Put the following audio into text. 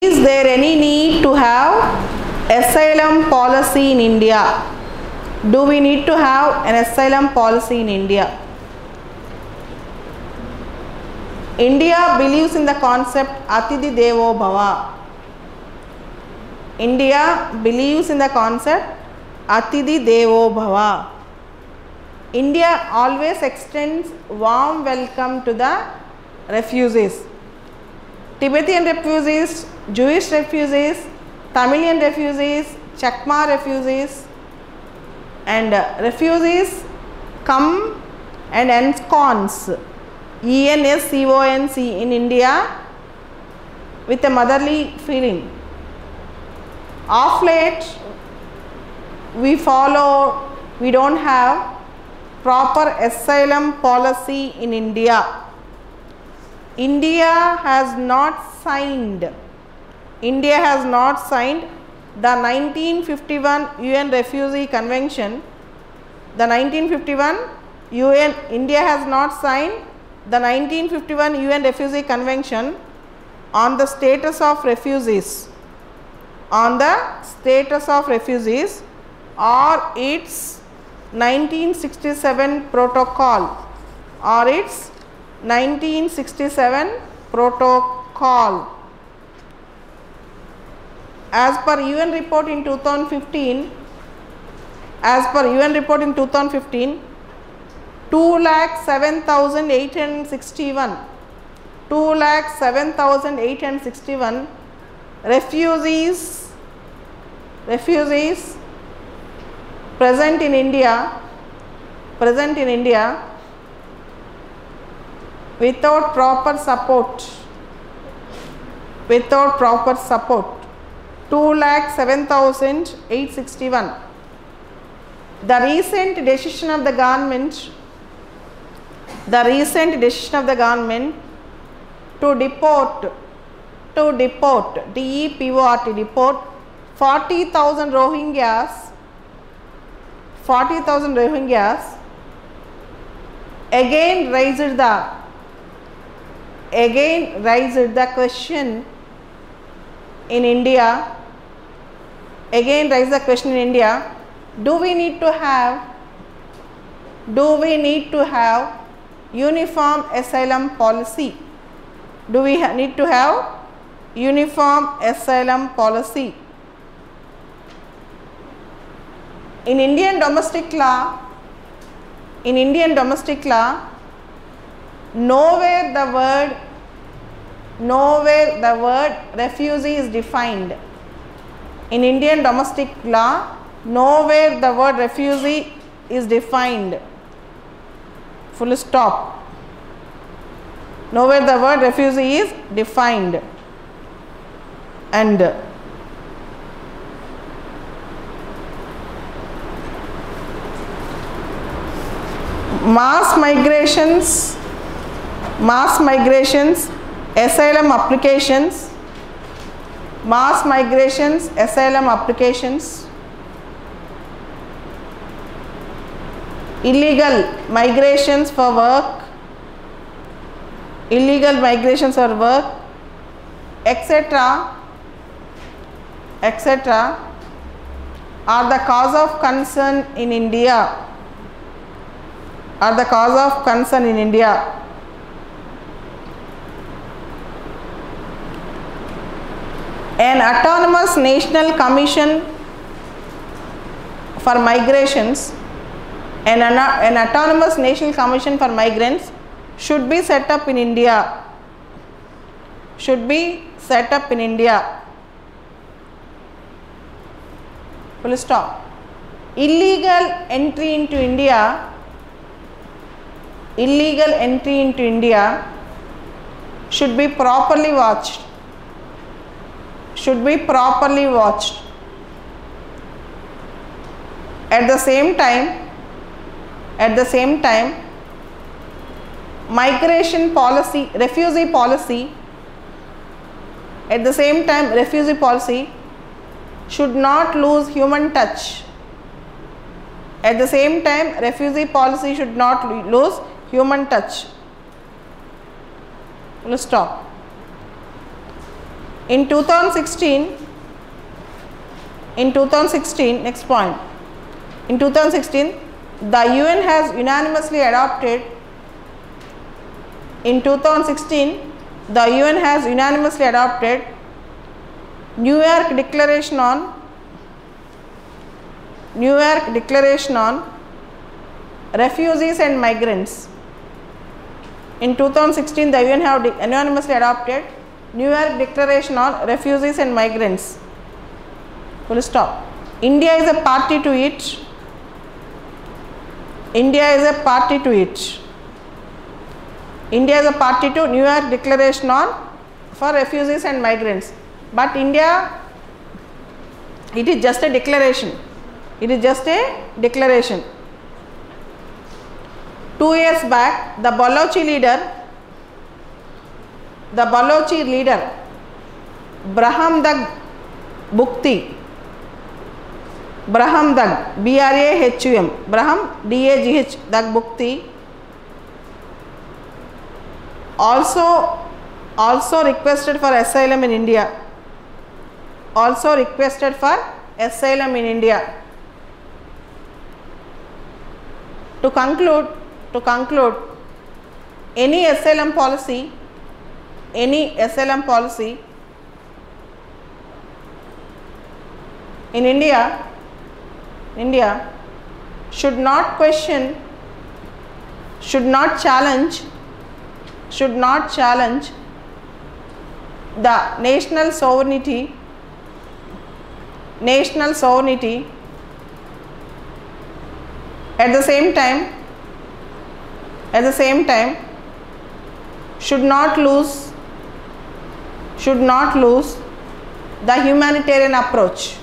Is there any need to have asylum policy in India? Do we need to have an asylum policy in India? India believes in the concept Atithi Devo Bhava. India believes in the concept Atithi Devo Bhava. India always extends warm welcome to the refugees. Tibetan refugees, Jewish refugees, Tamilian refugees, Chakma refugees, and refugees come and ensconce, ENSCONC, in India with a motherly feeling. Of late, we don't have proper asylum policy in India. India has not signed the 1951 UN Refugee Convention. India has not signed the 1951 UN Refugee Convention on the status of refugees. Or its 1967 protocol. As per UN report in 2015, 2,07,861 refugees present in India without proper support. 2,07,861. The recent decision of the government to deport 40,000 Rohingyas again raised the question in India. Do we need to have uniform asylum policy? In Indian domestic law, nowhere the word refugee is defined. In Indian domestic law, nowhere the word refugee is defined. Full stop. Nowhere the word refugee is defined. And mass migrations, asylum applications, illegal migrations for work, etc. are the cause of concern in India. An autonomous national commission for migrations, an autonomous national commission for migrants should be set up in India. Full stop. Illegal entry into India should be properly watched. At the same time, refugee policy should not lose human touch. Full stop. In 2016, next point, in 2016, the UN has unanimously adopted, in 2016, the UN has unanimously adopted New York Declaration on Refugees and Migrants. In 2016, the UN have unanimously adopted New York Declaration on Refugees and Migrants. Full stop. India is a party to it. India is a party to it. India is a party to New York Declaration for Refugees and Migrants. But India, it is just a declaration. It is just a declaration. 2 years back, the Balochi leader, Braham Dag Bukti, Braham Dag, B-R-A-H-U-M, Braham D-A-G-H, Dag Bukti, also requested for asylum in India. Also requested for asylum in India. To conclude, any asylum policy in India should not question, should not challenge the national sovereignty at the same time should not lose the humanitarian approach.